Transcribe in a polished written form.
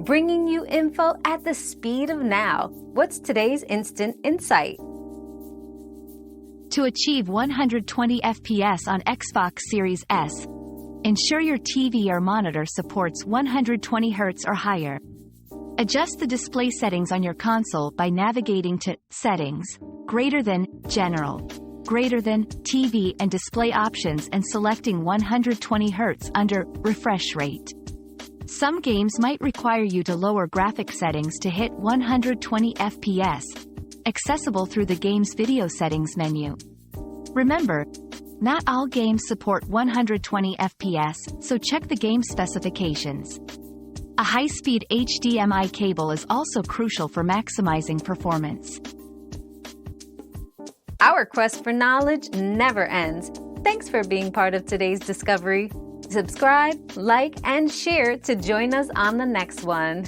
bringing you info at the speed of now. What's today's instant insight? To achieve 120 FPS on Xbox Series S, ensure your TV or monitor supports 120 Hz or higher. Adjust the display settings on your console by navigating to Settings, greater than, General, greater than, TV and Display Options and selecting 120 Hz under Refresh Rate. Some games might require you to lower graphic settings to hit 120 FPS, accessible through the game's video settings menu. Remember, not all games support 120 FPS, so check the game specifications. A high-speed HDMI cable is also crucial for maximizing performance. Our quest for knowledge never ends. Thanks for being part of today's discovery. Subscribe, like, and share to join us on the next one.